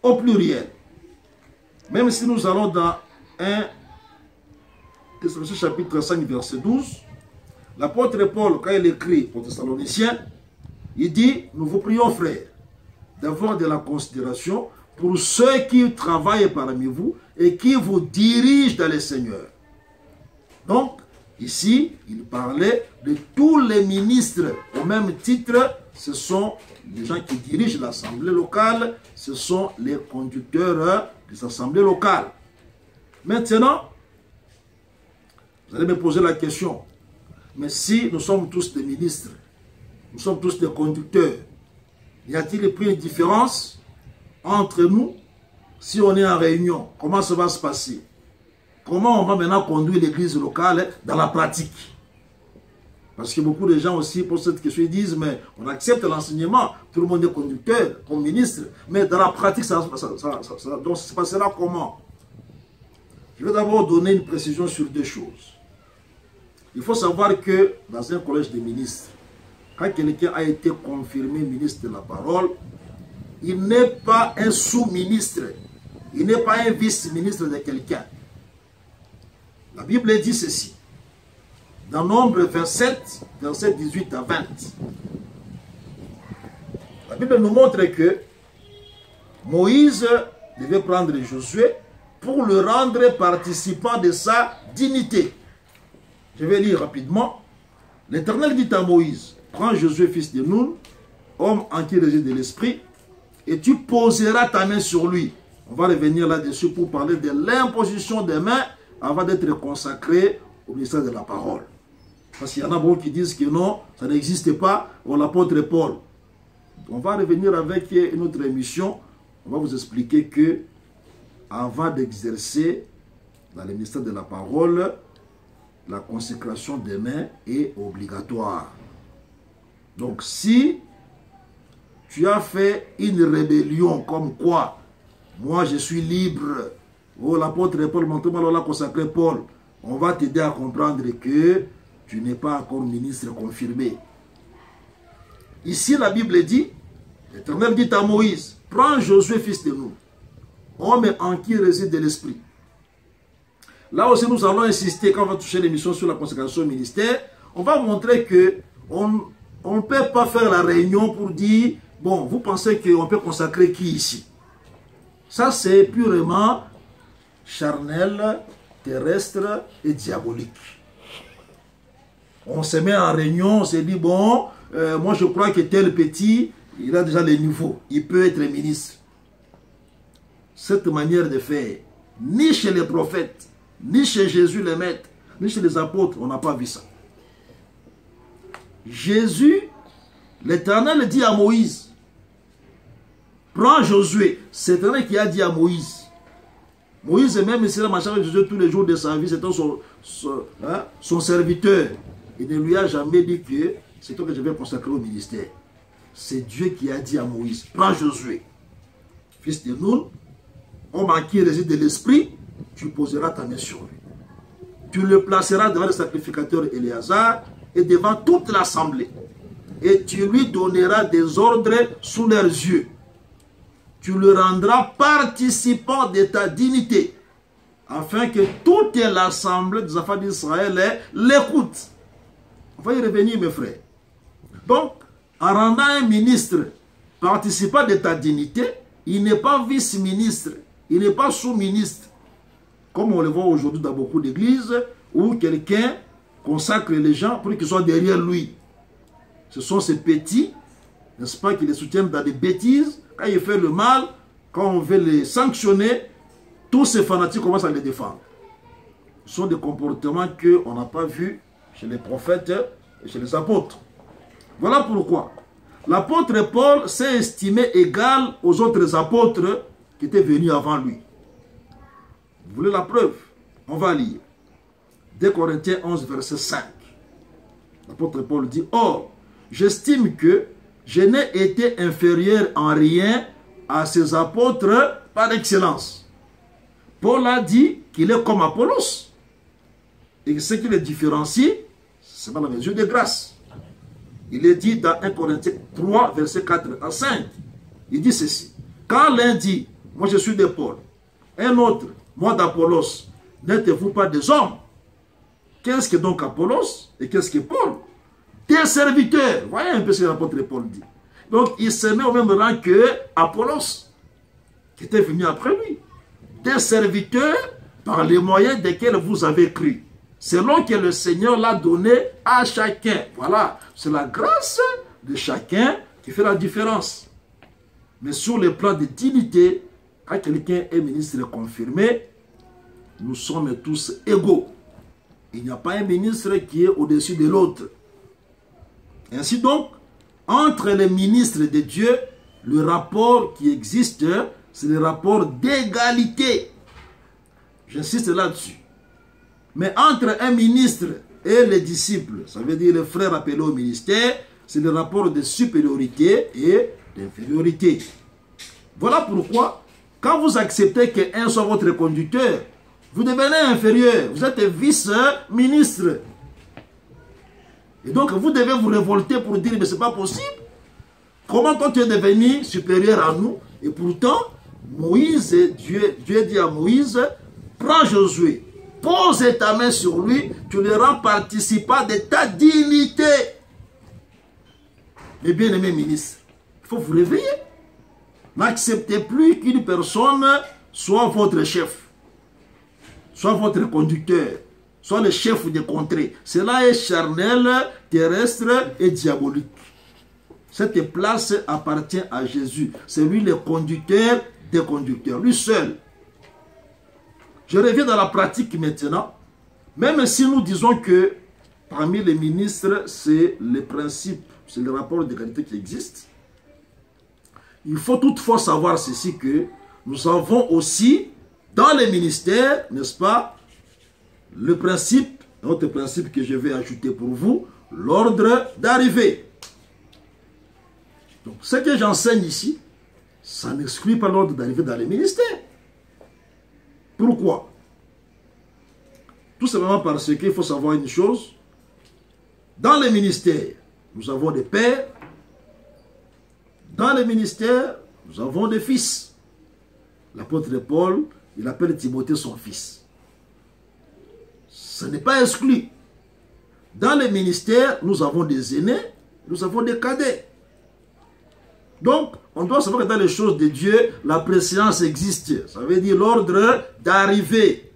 au pluriel. Même si nous allons dans 1 Thessaloniciens chapitre 5 verset 12, l'apôtre Paul, quand il écrit aux Thessaloniciens, il dit, nous vous prions frères, d'avoir de la considération pour ceux qui travaillent parmi vous et qui vous dirigent dans le Seigneur. Donc, ici, il parlait de tous les ministres au même titre. Ce sont les gens qui dirigent l'assemblée locale, ce sont les conducteurs des assemblées locales. Maintenant, vous allez me poser la question, mais si nous sommes tous des ministres, nous sommes tous des conducteurs, y a-t-il pris une différence entre nous si on est en réunion? Comment ça va se passer? Comment on va maintenant conduire l'église locale dans la pratique? Parce que beaucoup de gens aussi posent cette question, ils disent, mais on accepte l'enseignement, tout le monde est conducteur, comme ministre, mais dans la pratique, donc ça se passera comment? Je vais d'abord donner une précision sur deux choses. Il faut savoir que dans un collège des ministres, quand quelqu'un a été confirmé ministre de la parole, il n'est pas un sous-ministre, il n'est pas un vice-ministre de quelqu'un. La Bible dit ceci, dans Nombre 27, versets 18 à 20. La Bible nous montre que Moïse devait prendre Josué pour le rendre participant de sa dignité. Je vais lire rapidement. L'Éternel dit à Moïse, prends Josué fils de Nun, homme en qui réside de l'esprit, et tu poseras ta main sur lui. On va revenir là-dessus pour parler de l'imposition des mains avant d'être consacré au ministère de la parole. Parce qu'il y en a beaucoup qui disent que non, ça n'existe pas, on l'apôtre Paul. On va revenir avec une autre émission, on va vous expliquer que avant d'exercer dans le ministère de la parole, la consécration des mains est obligatoire. Donc si tu as fait une rébellion comme quoi, moi je suis libre, oh l'apôtre Paul, montre-moi là consacré Paul, on va t'aider à comprendre que tu n'es pas encore ministre confirmé. Ici la Bible dit, l'Éternel dit à Moïse, prends Josué fils de Nun, homme en qui réside de l'esprit. Là aussi nous allons insister, quand on va toucher l'émission sur la consécration au ministère, on va montrer que on ne peut pas faire la réunion pour dire, bon, vous pensez qu'on peut consacrer qui ici? Ça c'est purement charnel, terrestre et diabolique. On se met en réunion, on se dit, bon, moi je crois que tel petit, il a déjà les niveaux, il peut être ministre. Cette manière de faire, ni chez les prophètes, ni chez Jésus le Maître, ni chez les apôtres, on n'a pas vu ça. Jésus, l'Éternel dit à Moïse, prends Josué, c'est l'Éternel qui a dit à Moïse. Moïse même s'il a marché avec Josué tous les jours de sa vie, c'était son serviteur. Il ne lui a jamais dit que c'est toi que je vais consacrer au ministère. C'est Dieu qui a dit à Moïse, prends Josué, fils de Nun, homme en qui réside de l'esprit, tu poseras ta main sur lui. Tu le placeras devant le sacrificateur Éléazar et devant toute l'assemblée. Et tu lui donneras des ordres sous leurs yeux. Tu le rendras participant de ta dignité, afin que toute l'assemblée des enfants d'Israël l'écoute. On va y revenir, mes frères. Donc, en rendant un ministre participant de ta dignité, il n'est pas vice-ministre, il n'est pas sous-ministre. Comme on le voit aujourd'hui dans beaucoup d'églises, où quelqu'un consacre les gens pour qu'ils soient derrière lui. Ce sont ces petits, n'est-ce pas, qui les soutiennent dans des bêtises. Quand il fait le mal, quand on veut les sanctionner, tous ces fanatiques commencent à les défendre. Ce sont des comportements qu'on n'a pas vus chez les prophètes et chez les apôtres. Voilà pourquoi l'apôtre Paul s'est estimé égal aux autres apôtres qui étaient venus avant lui. Vous voulez la preuve? On va lire. 2 Corinthiens 11, verset 5. L'apôtre Paul dit, « Or, j'estime que je n'ai été inférieur en rien à ces apôtres par excellence. » Paul a dit qu'il est comme Apollos. Et ce qui le différencie, c'est par la mesure de grâce. Il est dit dans 1 Corinthiens 3, verset 4 à 5. Il dit ceci. Quand l'un dit, moi je suis de Paul. Un autre, moi d'Apollos. N'êtes-vous pas des hommes? Qu'est-ce que donc Apollos et qu'est-ce que Paul? Des serviteurs. Voyez un peu ce que l'apôtre Paul dit. Donc il se met au même rang que Apollos, qui était venu après lui. Des serviteurs par les moyens desquels vous avez cru, selon que le Seigneur l'a donné à chacun. Voilà, c'est la grâce de chacun qui fait la différence. Mais sur le plan de dignité, quand quelqu'un est ministre confirmé, nous sommes tous égaux. Il n'y a pas un ministre qui est au-dessus de l'autre. Ainsi donc, entre les ministres de Dieu, le rapport qui existe, c'est le rapport d'égalité. J'insiste là-dessus. Mais entre un ministre et les disciples, ça veut dire les frères appelés au ministère, c'est le rapport de supériorité et d'infériorité. Voilà pourquoi, quand vous acceptez qu'un soit votre conducteur, vous devenez inférieur, vous êtes vice-ministre. Et donc vous devez vous révolter pour dire, mais ce n'est pas possible. Comment toi tu es devenu supérieur à nous? Et pourtant, Moïse, Dieu dit à Moïse, prends Josué, pose ta main sur lui, tu le rends participant de ta dignité. Mes bien-aimés ministres, il faut vous réveiller. N'acceptez plus qu'une personne soit votre chef, soit votre conducteur, soit le chef de contrée. Cela est charnel, terrestre et diabolique. Cette place appartient à Jésus. C'est lui le conducteur des conducteurs, lui seul. Je reviens dans la pratique maintenant. Même si nous disons que parmi les ministres, c'est le principe, c'est le rapport d'égalité qui existe, il faut toutefois savoir ceci, que nous avons aussi dans les ministères, n'est-ce pas, le principe, notre principe que je vais ajouter pour vous, l'ordre d'arrivée. Donc ce que j'enseigne ici, ça n'exclut pas l'ordre d'arrivée dans les ministères. Pourquoi? Tout simplement parce qu'il faut savoir une chose. Dans les ministères, nous avons des pères. Dans les ministères, nous avons des fils. L'apôtre Paul, il appelle Timothée son fils. Ce n'est pas exclu. Dans les ministères, nous avons des aînés, nous avons des cadets. Donc, on doit savoir que dans les choses de Dieu, la préséance existe. Ça veut dire l'ordre d'arrivée.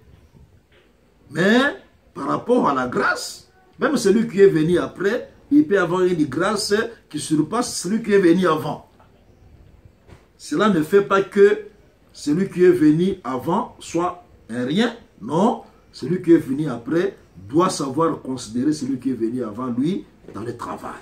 Mais, par rapport à la grâce, même celui qui est venu après, il peut avoir une grâce qui surpasse celui qui est venu avant. Cela ne fait pas que celui qui est venu avant soit un rien. Non, celui qui est venu après doit savoir considérer celui qui est venu avant lui dans le travail.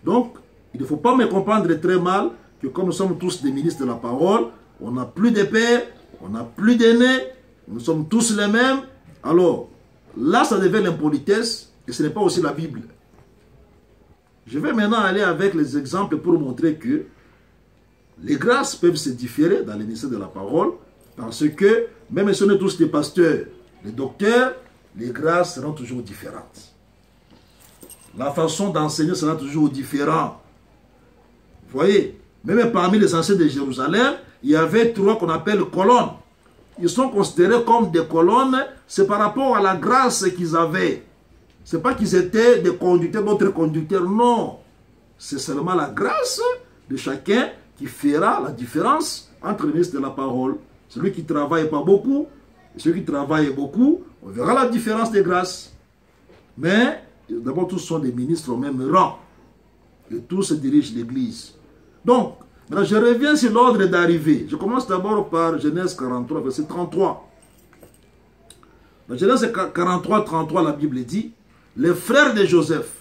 Donc, il ne faut pas me comprendre très mal que comme nous sommes tous des ministres de la parole, on n'a plus de pères, on n'a plus d'aînés, nous sommes tous les mêmes. Alors, là, ça devient l'impolitesse et ce n'est pas aussi la Bible. Je vais maintenant aller avec les exemples pour montrer que les grâces peuvent se différer dans les ministères de la parole parce que, même si on est tous des pasteurs, les docteurs, les grâces seront toujours différentes. La façon d'enseigner sera toujours différente. Vous voyez, même parmi les anciens de Jérusalem, il y avait 3 qu'on appelle colonnes. Ils sont considérés comme des colonnes, c'est par rapport à la grâce qu'ils avaient. Ce n'est pas qu'ils étaient des conducteurs, d'autres conducteurs, non. C'est seulement la grâce de chacun qui fera la différence entre les ministres de la parole. Celui qui ne travaille pas beaucoup, et celui qui travaille beaucoup, on verra la différence des grâces. Mais, d'abord, tous sont des ministres au même rang. Et tous dirigent l'Église. Donc, maintenant, je reviens sur l'ordre d'arrivée. Je commence d'abord par Genèse 43, verset 33. Dans Genèse 43, 33, la Bible dit, les frères de Joseph,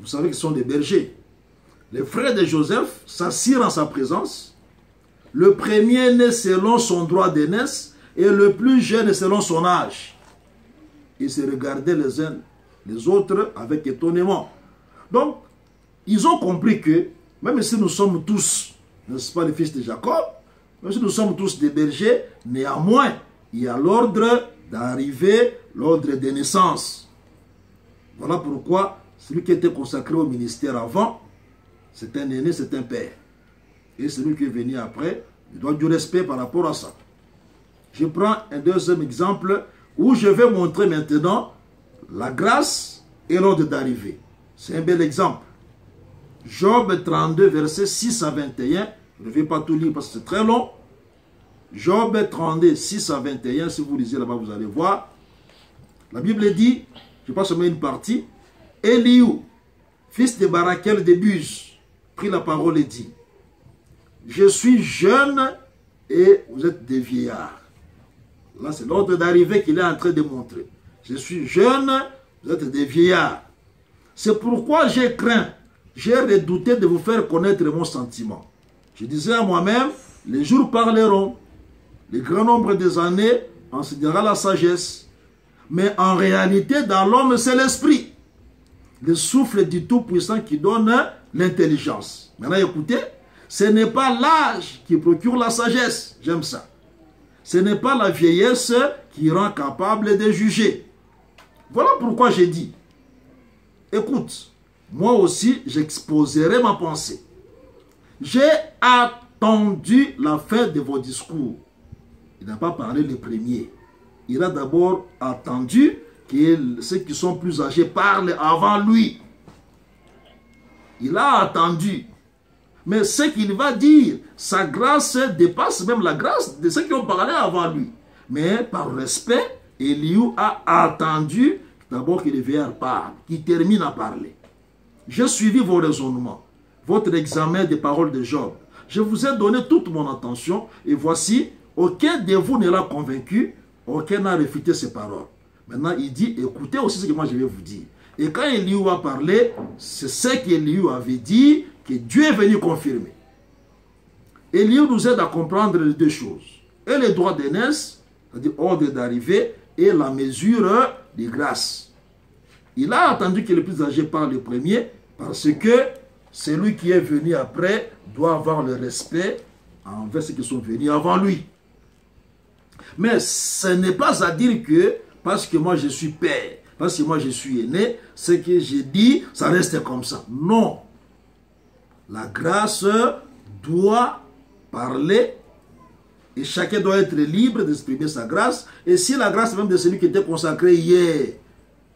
vous savez qu'ils sont des bergers, les frères de Joseph s'assirent en sa présence, le premier né selon son droit d'aînesse et le plus jeune selon son âge. Ils se regardaient les uns les autres avec étonnement. Donc, ils ont compris que, même si nous sommes tous, n'est-ce pas, les fils de Jacob, même si nous sommes tous des bergers, néanmoins, il y a l'ordre d'arrivée, l'ordre de naissance. Voilà pourquoi celui qui était consacré au ministère avant, c'est un aîné, c'est un père. Et celui qui est venu après, il doit du respect par rapport à ça. Je prends un deuxième exemple où je vais montrer maintenant la grâce et l'ordre d'arrivée. C'est un bel exemple. Job 32, versets 6 à 21. Je ne vais pas tout lire parce que c'est très long. Job 32, 6 à 21. Si vous lisez là-bas, vous allez voir. La Bible dit, je passe seulement une partie, Eliou, fils de Barakel de Buz, prit la parole et dit, je suis jeune et vous êtes des vieillards. Là, c'est l'ordre d'arrivée qu'il est en train de montrer. Je suis jeune, vous êtes des vieillards. C'est pourquoi j'ai craint, j'ai redouté de vous faire connaître mon sentiment. Je disais à moi-même, les jours parleront, le grand nombre des années enseignera la sagesse. Mais en réalité, dans l'homme, c'est l'esprit. Le souffle du Tout-Puissant qui donne l'intelligence. Maintenant, écoutez, ce n'est pas l'âge qui procure la sagesse. J'aime ça. Ce n'est pas la vieillesse qui rend capable de juger. Voilà pourquoi j'ai dit, écoute, moi aussi, j'exposerai ma pensée. J'ai attendu la fin de vos discours. Il n'a pas parlé le premier. Il a d'abord attendu que ceux qui sont plus âgés parlent avant lui. Il a attendu. Mais ce qu'il va dire, sa grâce dépasse même la grâce de ceux qui ont parlé avant lui. Mais par respect, Eliou a attendu d'abord que les vieillards parlent, qu'ils terminent à parler. J'ai suivi vos raisonnements, votre examen des paroles de Job. Je vous ai donné toute mon attention et voici, aucun de vous ne l'a convaincu, aucun n'a réfuté ses paroles. Maintenant, il dit, écoutez aussi ce que moi je vais vous dire. Et quand Eliou a parlé, c'est ce qu'Eliou avait dit, que Dieu est venu confirmer. Eliou nous aide à comprendre les deux choses. Et le droit d'aînesse, c'est-à-dire ordre d'arrivée, et la mesure de grâce. Il a attendu que le plus âgé parle le premier, parce que celui qui est venu après doit avoir le respect envers ceux qui sont venus avant lui. Mais ce n'est pas à dire que, parce que moi je suis père, parce que moi je suis aîné, ce que j'ai dit, ça reste comme ça. Non. La grâce doit parler et chacun doit être libre d'exprimer sa grâce. Et si la grâce même de celui qui était consacré hier,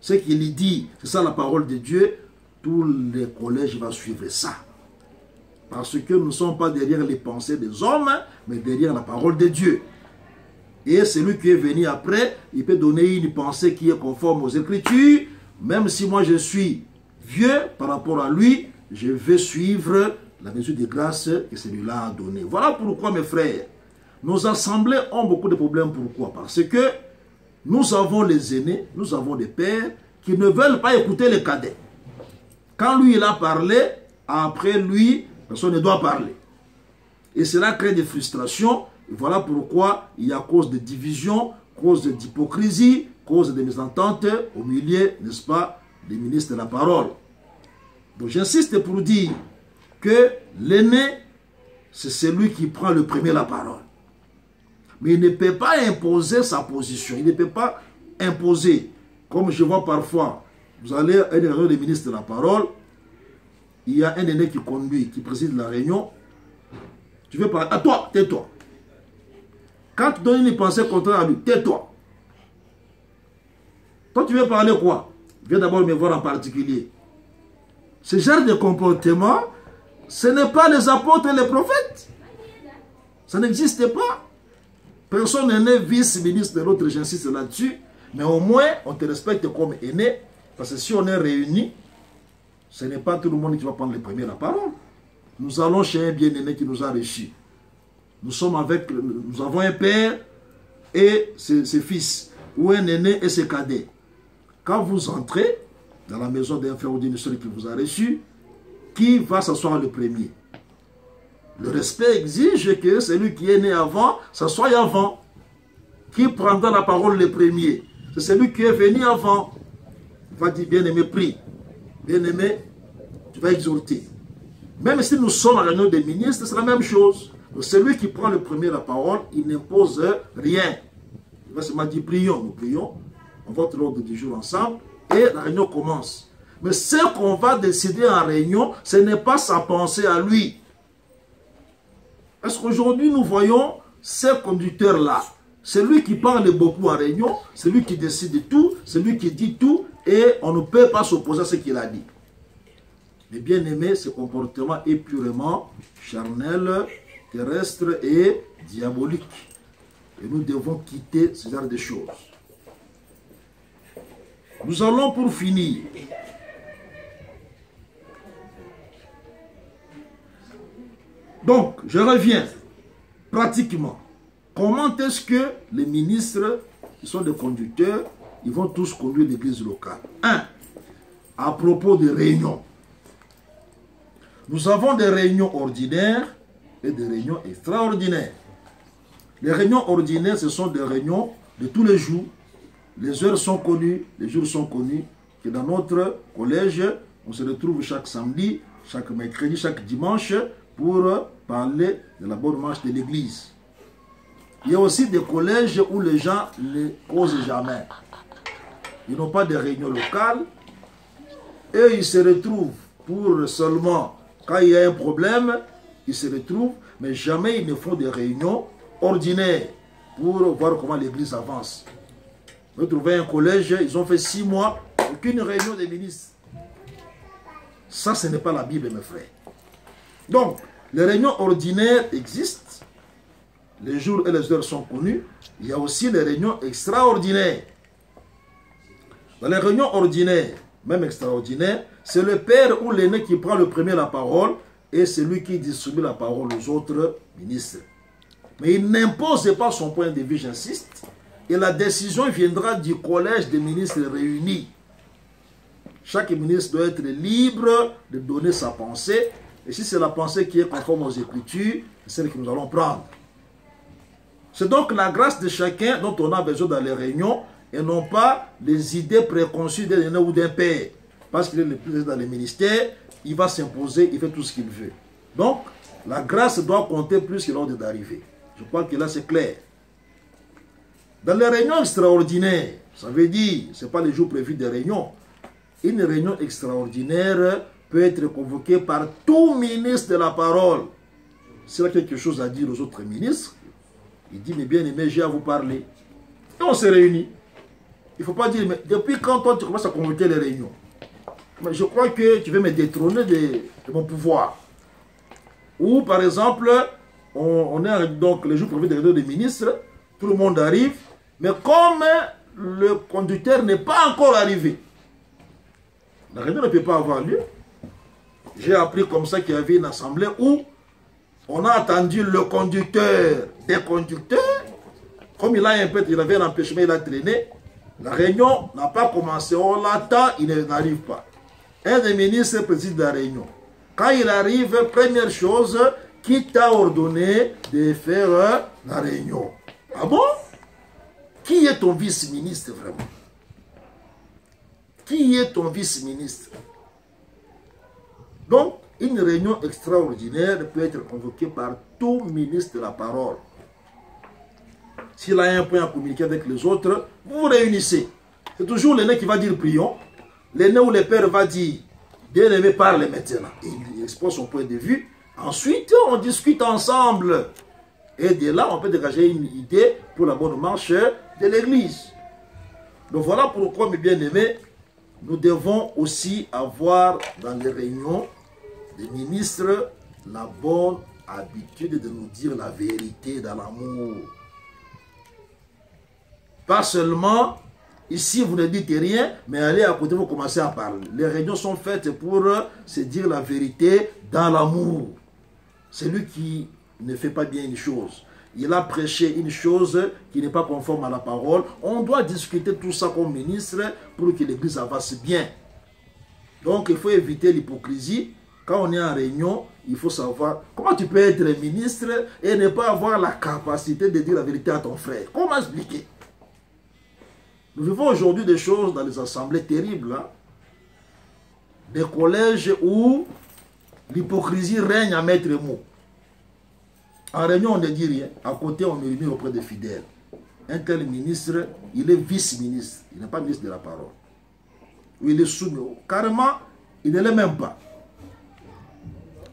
ce qu'il dit, c'est ça la parole de Dieu, tous les collèges vont suivre ça. Parce que nous ne sommes pas derrière les pensées des hommes, mais derrière la parole de Dieu. Et celui qui est venu après, il peut donner une pensée qui est conforme aux Écritures. Même si moi je suis vieux par rapport à lui, je vais suivre la mesure de grâce que celui-là a donnée. Voilà pourquoi, mes frères, nos assemblées ont beaucoup de problèmes. Pourquoi? Parce que nous avons les aînés, nous avons des pères qui ne veulent pas écouter les cadets. Quand lui, il a parlé, après lui, personne ne doit parler. Et cela crée des frustrations. Et voilà pourquoi il y a cause de division, cause d'hypocrisie, cause de mésentente au milieu, n'est-ce pas, des ministres de la parole. Donc j'insiste pour dire que l'aîné, c'est celui qui prend le premier la parole. Mais il ne peut pas imposer sa position. Il ne peut pas imposer. Comme je vois parfois, vous allez à une réunion des ministres de la parole, il y a un aîné qui conduit, qui préside la réunion. Tu veux parler, à toi, tais-toi. Quand tu donnes une pensée contraire à lui, tais-toi. Toi, tu veux parler quoi? Viens d'abord me voir en particulier. Ce genre de comportement, ce n'est pas les apôtres et les prophètes. Ça n'existe pas. Personne n'est né vice-ministre de l'autre, j'insiste là-dessus. Mais au moins, on te respecte comme aîné. Parce que si on est réunis, ce n'est pas tout le monde qui va prendre le premier la parole. Nous allons chez un bien-aimé qui nous a reçus. Nous avons un père et ses fils, ou un aîné et ses cadets. Quand vous entrez dans la maison d'un frère ou d'une soeur qui vous a reçu, qui va s'asseoir le premier? Le respect exige que celui qui est né avant s'assoie avant. Qui prendra la parole le premier? C'est celui qui est venu avant. Il va dire, bien-aimé, prie. Bien-aimé, tu vas exhorter. Même si nous sommes à la réunion des ministres, c'est la même chose. Donc, celui qui prend le premier la parole, il n'impose rien. Il va seulement dire, prions. Nous prions, on vote l'ordre du jour ensemble et la réunion commence. Mais ce qu'on va décider en réunion, ce n'est pas sa pensée à lui. Parce qu'aujourd'hui, nous voyons ces conducteurs-là. C'est lui qui parle beaucoup en réunion, c'est lui qui décide de tout, c'est lui qui dit tout, et on ne peut pas s'opposer à ce qu'il a dit. Mais bien aimé, ce comportement est purement charnel, terrestre et diabolique. Et nous devons quitter ce genre de choses. Nous allons pour finir. Donc, je reviens pratiquement. Comment est-ce que les ministres, qui sont des conducteurs, ils vont tous conduire l'église locale? 1. À propos des réunions. Nous avons des réunions ordinaires et des réunions extraordinaires. Les réunions ordinaires, ce sont des réunions de tous les jours. Les heures sont connues, les jours sont connus. Que dans notre collège, on se retrouve chaque samedi, chaque mercredi, chaque dimanche pour parler de la bonne marche de l'église. Il y a aussi des collèges où les gens ne causent jamais. Ils n'ont pas de réunions locales et ils se retrouvent pour seulement, quand il y a un problème, ils se retrouvent, mais jamais ils ne font des réunions ordinaires pour voir comment l'église avance. Vous trouvez un collège, ils ont fait 6 mois, aucune réunion des ministres. Ça, ce n'est pas la Bible, mes frères. Donc, les réunions ordinaires existent. Les jours et les heures sont connus. Il y a aussi les réunions extraordinaires. Dans les réunions ordinaires, même extraordinaires, c'est le père ou l'aîné qui prend le premier la parole et c'est lui qui distribue la parole aux autres ministres. Mais il n'impose pas son point de vue, j'insiste. Et la décision viendra du collège des ministres réunis. Chaque ministre doit être libre de donner sa pensée. Et si c'est la pensée qui est conforme aux Écritures, c'est celle que nous allons prendre. C'est donc la grâce de chacun dont on a besoin dans les réunions et non pas les idées préconçues d'un aîné ou d'un père. Parce qu'il est le plus dans les ministères, il va s'imposer, il fait tout ce qu'il veut. Donc, la grâce doit compter plus que l'ordre d'arrivée. Je crois que là, c'est clair. Dans les réunions extraordinaires, ça veut dire, ce n'est pas les jours prévus des réunions. Une réunion extraordinaire peut être convoquée par tout ministre de la parole. S'il a quelque chose à dire aux autres ministres, il dit, mais bien aimé, j'ai à vous parler. Et on se réunit. Il ne faut pas dire, mais depuis quand toi tu commences à convoquer les réunions? Mais je crois que tu veux me détrôner de mon pouvoir. Ou par exemple, on est donc les jours prévus des réunions des ministres, tout le monde arrive, mais comme le conducteur n'est pas encore arrivé, la réunion ne peut pas avoir lieu. J'ai appris comme ça qu'il y avait une assemblée où on a attendu le conducteur des conducteurs. Comme il a un peu, il avait un empêchement, il a traîné. La réunion n'a pas commencé. On l'attend, il n'arrive pas. Un des ministres préside la réunion. Quand il arrive, première chose, qui t'a ordonné de faire la réunion? Ah bon? Qui est ton vice-ministre vraiment? Qui est ton vice-ministre? Donc, une réunion extraordinaire peut être convoquée par tout ministre de la parole. S'il a un point à communiquer avec les autres, vous vous réunissez. C'est toujours l'aîné qui va dire prions. L'aîné ou le père va dire, bien aimé, parle maintenant. Il expose son point de vue. Ensuite, on discute ensemble. Et de là, on peut dégager une idée pour la bonne marche de l'église. Donc voilà pourquoi, mes bien-aimés, nous devons aussi avoir dans les réunions des ministres la bonne habitude de nous dire la vérité dans l'amour. Pas seulement, ici vous ne dites rien, mais allez à côté, vous commencez à parler. Les réunions sont faites pour se dire la vérité dans l'amour. Celui qui ne fait pas bien une chose, il a prêché une chose qui n'est pas conforme à la parole. On doit discuter tout ça comme ministre pour que l'église avance bien. Donc il faut éviter l'hypocrisie. Quand on est en réunion, il faut savoir comment tu peux être ministre et ne pas avoir la capacité de dire la vérité à ton frère. Comment expliquer? Nous vivons aujourd'hui des choses dans les assemblées terribles. Hein? Des collèges où l'hypocrisie règne à maître mot. En réunion, on ne dit rien. À côté, on murmure auprès des fidèles. Un tel ministre, il est vice-ministre. Il n'est pas ministre de la parole. Ou il est soumis. Carrément, il ne l'est même pas.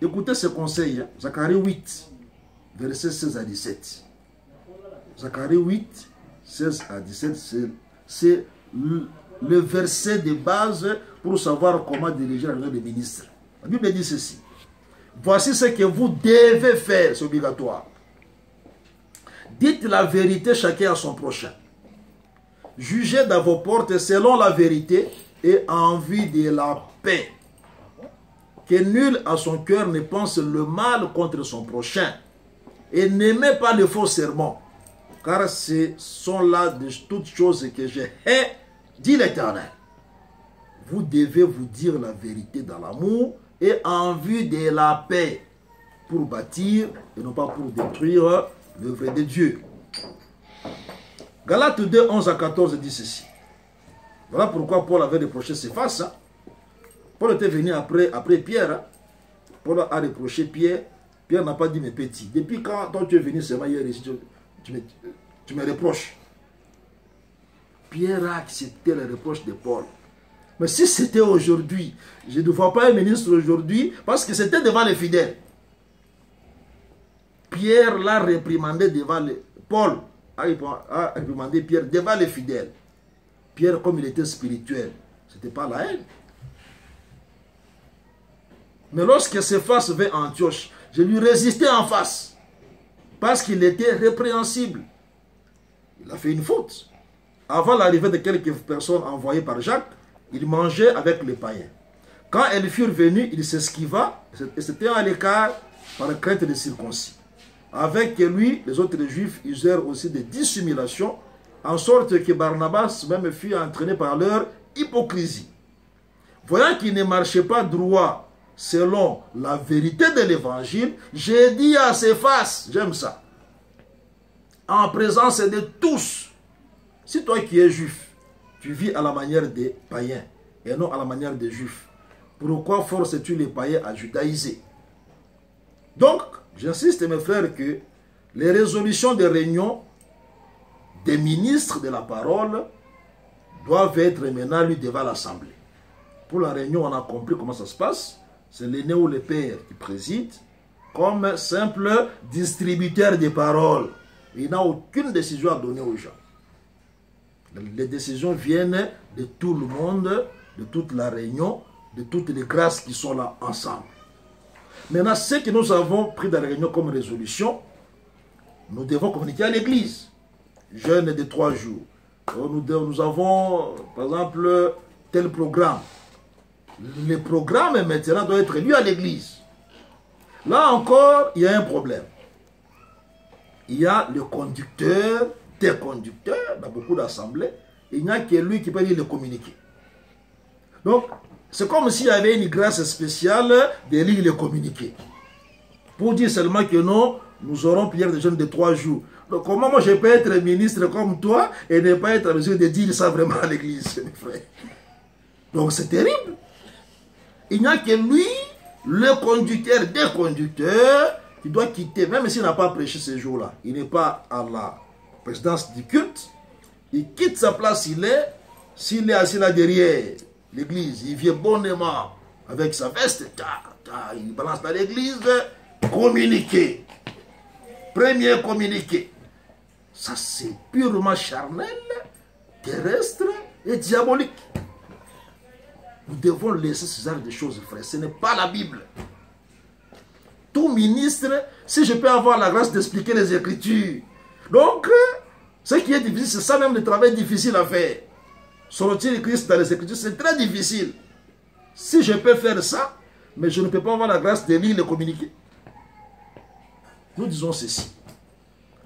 Écoutez ce conseil. Hein? Zacharie 8, versets 16 à 17. Zacharie 8, 16 à 17, c'est le verset de base pour savoir comment diriger la réunion des ministres. La Bible dit ceci. Voici ce que vous devez faire, c'est obligatoire. Dites la vérité chacun à son prochain. Jugez dans vos portes selon la vérité et en vue de la paix. Que nul à son cœur ne pense le mal contre son prochain. Et n'aimez pas les faux serments, car ce sont là de toutes choses que je hais, dit l'Éternel. Vous devez vous dire la vérité dans l'amour et en vue de la paix, pour bâtir et non pas pour détruire l'œuvre de Dieu. Galates 2, 11 à 14 dit ceci. Voilà pourquoi Paul avait reproché ses faces. Paul était venu après Pierre. Paul a reproché Pierre. Pierre n'a pas dit mes petits. Depuis quand toi tu es venu seulement hier ici, tu me reproches. Pierre a accepté le reproche de Paul. Mais si c'était aujourd'hui, je ne vois pas un ministre aujourd'hui parce que c'était devant les fidèles. Pierre l'a réprimandé devant les... Paul a réprimandé Pierre devant les fidèles. Pierre, comme il était spirituel, ce n'était pas la haine. Mais lorsque Céphas vint à Antioche, je lui résistais en face parce qu'il était répréhensible. Il a fait une faute. Avant l'arrivée de quelques personnes envoyées par Jacques, il mangeait avec les païens. Quand elles furent venues, il s'esquiva et s'était à l'écart par crainte des circoncis. Avec lui, les autres juifs usèrent aussi de dissimulation, en sorte que Barnabas même fut entraîné par leur hypocrisie. Voyant qu'il ne marchait pas droit selon la vérité de l'évangile, j'ai dit à Céphas, j'aime ça, en présence de tous, si toi qui es juif, tu vis à la manière des païens et non à la manière des juifs, pourquoi forces-tu les païens à judaïser? Donc, j'insiste mes frères que les résolutions des réunions des ministres de la parole doivent être maintenant lues devant l'Assemblée. Pour la réunion, on a compris comment ça se passe. C'est l'aîné ou le père qui préside comme simple distributeur des paroles. Il n'a aucune décision à donner aux gens. Les décisions viennent de tout le monde, de toute la réunion, de toutes les grâces qui sont là ensemble. Maintenant, ce que nous avons pris dans la réunion comme résolution, nous devons communiquer à l'église. Jeûne de 3 jours. Nous avons, par exemple, tel programme. Le programme maintenant doit être lu à l'église. Là encore, il y a un problème. Il y a le conducteur, des conducteurs, dans beaucoup d'assemblées. Il n'y a que lui qui peut lire le communiqué. Donc, c'est comme s'il y avait une grâce spéciale de lire le communiqué. Pour dire seulement que non, nous aurons prière de jeûne de 3 jours. Donc, comment moi je peux être ministre comme toi et ne pas être en mesure de dire ça vraiment à l'église, mes frères? Donc, c'est terrible. Il n'y a que lui, le conducteur des conducteurs, qui doit quitter, même s'il n'a pas prêché ce jour-là. Il n'est pas à la présidence du culte. Il quitte sa place, s'il est assis là derrière l'église, il vient bonnement avec sa veste, il balance dans l'église, communiquer. Premier communiqué. Ça, c'est purement charnel, terrestre et diabolique. Nous devons laisser ce genre de choses, frère. Ce n'est pas la Bible. Tout ministre, si je peux avoir la grâce d'expliquer les Écritures. Donc, ce qui est difficile, c'est ça même le travail difficile à faire. Sortir le Christ dans les Écritures, c'est très difficile. Si je peux faire ça, mais je ne peux pas avoir la grâce de lire le communiqué. Nous disons ceci.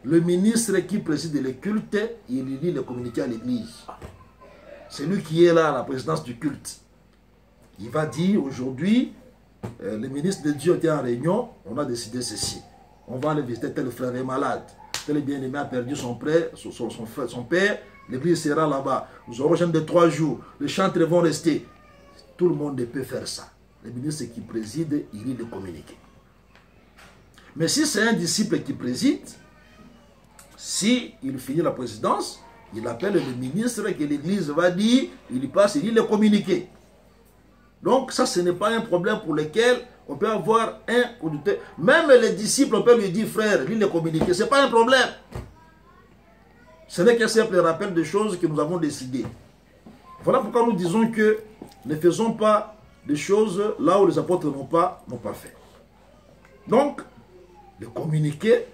Le ministre qui préside le culte, il lit le communiqué à l'église. C'est lui qui est là à la présidence du culte. Il va dire aujourd'hui, le ministre de Dieu était en réunion, on a décidé ceci. On va aller visiter tel frère est malade. Tel bien-aimé a perdu son père, son père, l'église sera là-bas. Nous aurons jeûne de 3 jours. Les chantres vont rester. Tout le monde peut faire ça. Le ministre qui préside, il lit le communiqué. Mais si c'est un disciple qui préside, si il finit la présidence, il appelle le ministre que l'église va dire, il passe, il lit le communiqué. Donc ça, ce n'est pas un problème pour lequel on peut avoir un conducteur. Même les disciples, on peut lui dire, frère, lis les communiqués. Ce n'est pas un problème. Ce n'est qu'un simple rappel de choses que nous avons décidées. Voilà pourquoi nous disons que ne faisons pas des choses là où les apôtres n'ont pas fait. Donc, le communiqué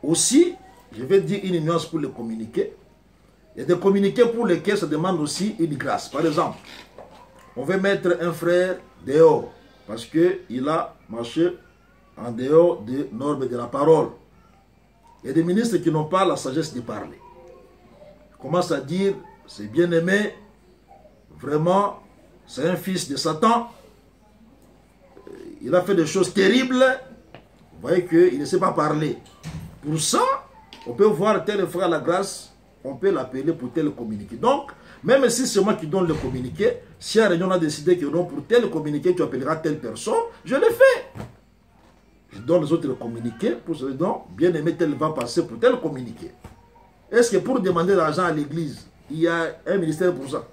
aussi, je vais dire une nuance pour le communiqué. Il y a des communiqués pour lesquels ça demande aussi une grâce. Par exemple, on veut mettre un frère dehors parce qu'il a marché en dehors des normes de la parole. Il y a des ministres qui n'ont pas la sagesse de parler. Ils commencent à dire, c'est bien aimé, vraiment, c'est un fils de Satan. Il a fait des choses terribles. Vous voyez qu'il ne sait pas parler. Pour ça, on peut voir tel frère à la grâce, on peut l'appeler pour tel communiqué. Donc, même si c'est moi qui donne le communiqué, si la réunion a décidé que non, pour tel communiqué, tu appelleras telle personne, je le fais. Je donne les autres communiqués pour ce don, bien aimé, tel va passer pour tel communiqué. Est-ce que pour demander l'argent à l'église, il y a un ministère pour ça?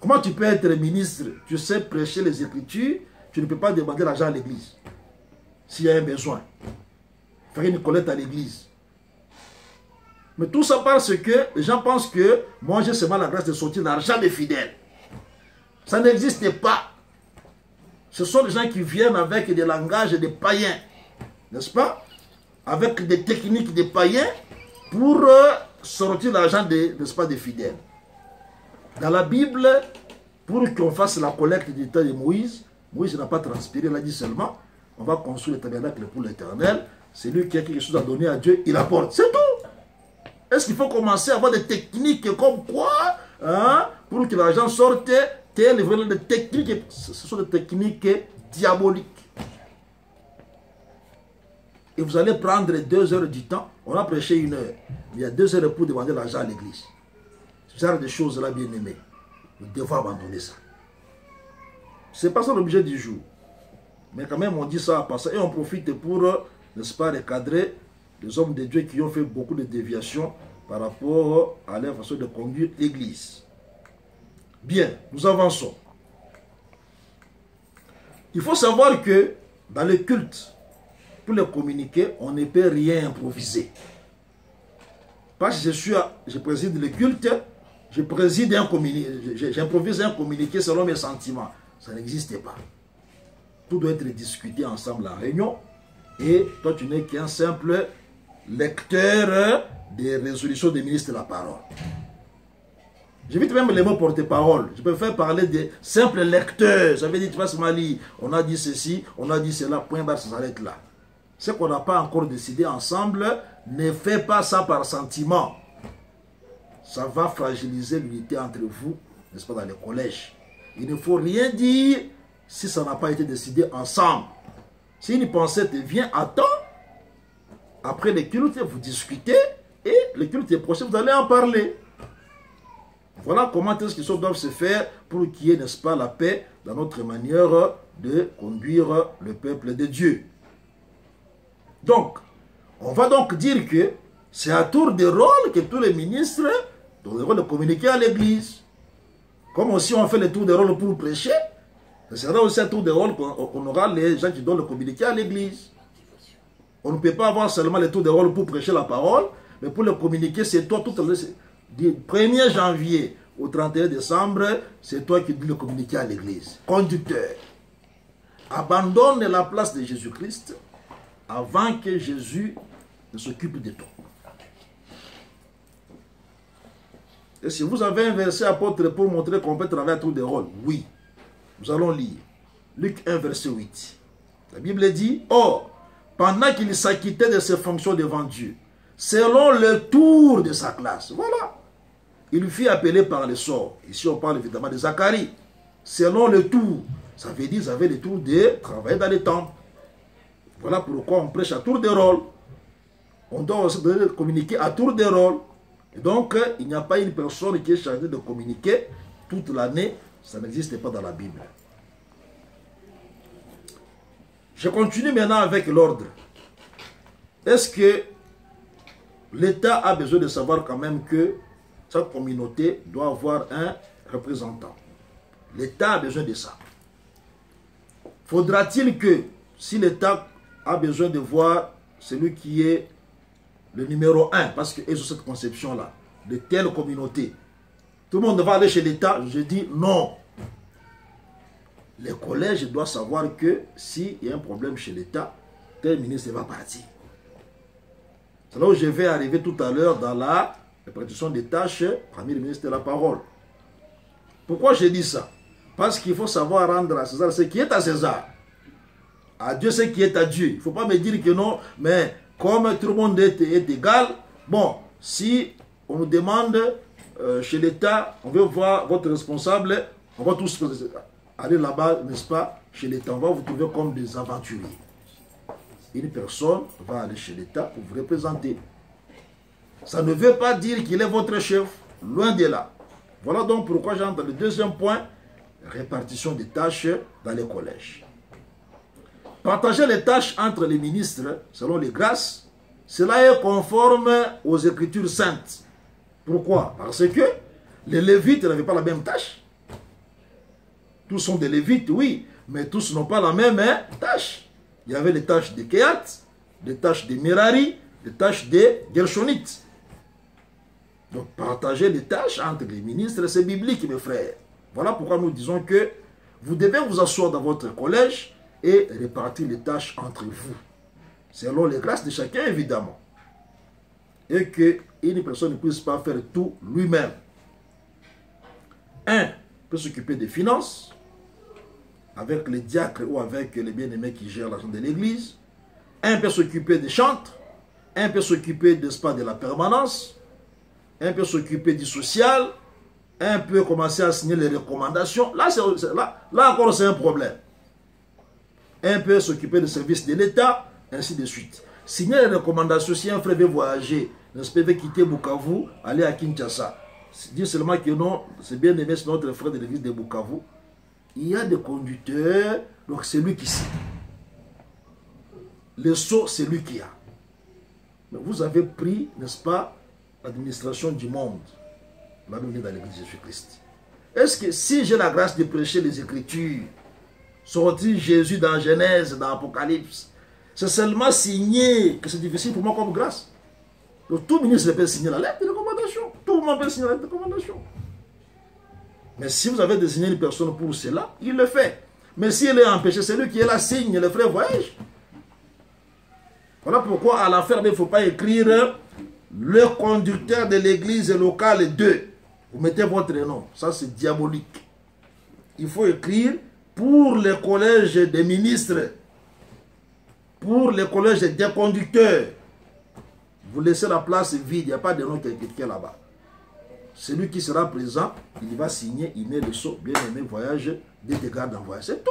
Comment tu peux être ministre, tu sais prêcher les Écritures, tu ne peux pas demander l'argent à l'église s'il y a un besoin. Faire une collecte à l'église. Mais tout ça parce que les gens pensent que moi j'ai seulement la grâce de sortir l'argent des fidèles. Ça n'existe pas. Ce sont des gens qui viennent avec des langages des païens, n'est-ce pas? Avec des techniques des païens pour sortir l'argent des fidèles. Dans la Bible, pour qu'on fasse la collecte du temps de Moïse, Moïse n'a pas transpiré, il a dit seulement, on va construire le tabernacle pour l'Éternel. C'est lui qui a quelque chose à donner à Dieu, il apporte. C'est tout. Est-ce qu'il faut commencer à avoir des techniques comme quoi, hein, pour que l'argent sorte, des techniques, ce sont des techniques diaboliques. Et vous allez prendre 2 heures du temps, on a prêché 1 heure, il y a 2 heures pour demander l'argent à l'église. Ce genre de choses-là, bien aimé, nous devons abandonner ça. Ce n'est pas ça l'objet du jour. Mais quand même, on dit ça à passer et on profite pour, n'est-ce pas, recadrer les hommes de Dieu qui ont fait beaucoup de déviations par rapport à leur façon de conduire l'église. Bien, nous avançons. Il faut savoir que dans le culte, pour le communiquer, on ne peut rien improviser. Parce que je préside le culte, je préside un communiqué, j'improvise un communiqué selon mes sentiments. Ça n'existe pas. Tout doit être discuté ensemble en réunion. Et toi, tu n'es qu'un simple lecteur des résolutions des ministres de la parole. J'évite même les mots porte-parole. Je préfère parler des simples lecteurs. Ça veut dire, tu vas se Mali, on a dit ceci, on a dit cela, point barre, ça s'arrête là. Ce qu'on n'a pas encore décidé ensemble, ne fais pas ça par sentiment. Ça va fragiliser l'unité entre vous, n'est-ce pas, dans les collèges. Il ne faut rien dire si ça n'a pas été décidé ensemble. Si une pensée te vient à temps, après le culte, vous discutez et le culte prochain, vous allez en parler. Voilà comment est-ce que les choses doivent se faire pour qu'il y ait, n'est-ce pas, la paix dans notre manière de conduire le peuple de Dieu. Donc, on va donc dire que c'est à tour de rôle que tous les ministres devront communiquer à l'église. Comme aussi on fait le tour de rôle pour prêcher, ce sera aussi un tour de rôle qu'on aura les gens qui doivent le communiquer à l'église. On ne peut pas avoir seulement le tour de rôle pour prêcher la parole, mais pour le communiquer, c'est toi tout à l'heure. Du 1er janvier au 31 décembre, c'est toi qui dois le communiquer à l'église. Conducteur, abandonne la place de Jésus-Christ avant que Jésus ne s'occupe de toi. Et si vous avez un verset apôtre pour montrer qu'on peut travailler à tour de rôle, oui. Nous allons lire Luc 1, verset 8. La Bible dit, « Or, pendant qu'il s'acquittait de ses fonctions devant Dieu, selon le tour de sa classe. » Voilà. Il fut appelé par le sort. Ici, on parle évidemment de Zacharie. Selon le tour. Ça veut dire, vous avez le tour de travailler dans les temples. Voilà pourquoi on prêche à tour de rôle. On doit aussi communiquer à tour de rôle. Et donc, il n'y a pas une personne qui est chargée de communiquer toute l'année. Ça n'existe pas dans la Bible. Je continue maintenant avec l'ordre. Est-ce que l'État a besoin de savoir quand même que sa communauté doit avoir un représentant? L'État a besoin de ça. Faudra-t-il que, si l'État a besoin de voir celui qui est le numéro 1, parce qu'ils ont cette conception-là, de telle communauté, tout le monde va aller chez l'État, je dis non. Les collèges doivent savoir que s'il y a un problème chez l'État, tel ministre va partir. C'est là où je vais arriver tout à l'heure dans la répartition des tâches parmi le ministre de la parole. Pourquoi je dis ça? Parce qu'il faut savoir rendre à César ce qui est à César. À Dieu ce qui est à Dieu. Il ne faut pas me dire que non, mais comme tout le monde est égal, bon, si on nous demande chez l'État, on veut voir votre responsable, on va tous aller là-bas, n'est-ce pas, chez l'État. On va vous trouver comme des aventuriers. Une personne va aller chez l'État pour vous représenter. Ça ne veut pas dire qu'il est votre chef, loin de là. Voilà donc pourquoi j'entre le deuxième point, répartition des tâches dans les collèges. Partager les tâches entre les ministres, selon les grâces, cela est conforme aux Écritures saintes. Pourquoi? Parce que les Lévites n'avaient pas la même tâche. Tous sont des Lévites, oui, mais tous n'ont pas la même tâche. Il y avait les tâches des Kéat, des tâches des Merari, des tâches des Gershonites. Donc, partager les tâches entre les ministres, c'est biblique, mes frères. Voilà pourquoi nous disons que vous devez vous asseoir dans votre collège et répartir les tâches entre vous, selon les grâces de chacun, évidemment. Et qu'une personne ne puisse pas faire tout lui-même. Un peut s'occuper des finances, avec les diacres ou avec les bien-aimés qui gèrent l'argent de l'église. Un peut s'occuper des chantres. Un peut s'occuper, n'est-ce pas, de la permanence. Un peut s'occuper du social. Un peut commencer à signer les recommandations. Là encore, c'est un problème. Un peut s'occuper des services de l'État, ainsi de suite. Signer les recommandations, si un frère veut voyager, n'est-ce pas, veut quitter Bukavu, aller à Kinshasa. Dire seulement que non, c'est bien aimé, c'est notre frère de l'église de Bukavu. Il y a des conducteurs, donc c'est lui qui signe. Le sceau, c'est lui qui a. Mais vous avez pris, n'est-ce pas, l'administration du monde. Vous l'avez mis dans l'église de Jésus-Christ. Est-ce que si j'ai la grâce de prêcher les Écritures, sortir Jésus dans Genèse, dans Apocalypse, c'est seulement signer que c'est difficile pour moi comme grâce? Donc tout ministre peut signer la lettre de recommandation. Tout le monde peut signer la lettre de recommandation. Mais si vous avez désigné une personne pour cela, il le fait. Mais s'il est empêché, c'est lui qui est là, signe, le frère voyage. Voilà pourquoi à la ferme, il ne faut pas écrire le conducteur de l'église locale 2. Vous mettez votre nom. Ça, c'est diabolique. Il faut écrire pour le collège des ministres, pour le collège des conducteurs. Vous laissez la place vide, il n'y a pas de nom qui est écrit là-bas. Celui qui sera présent, il va signer, il met le sceau, bien aimé voyage, des dégâts d'envoyage. C'est tout.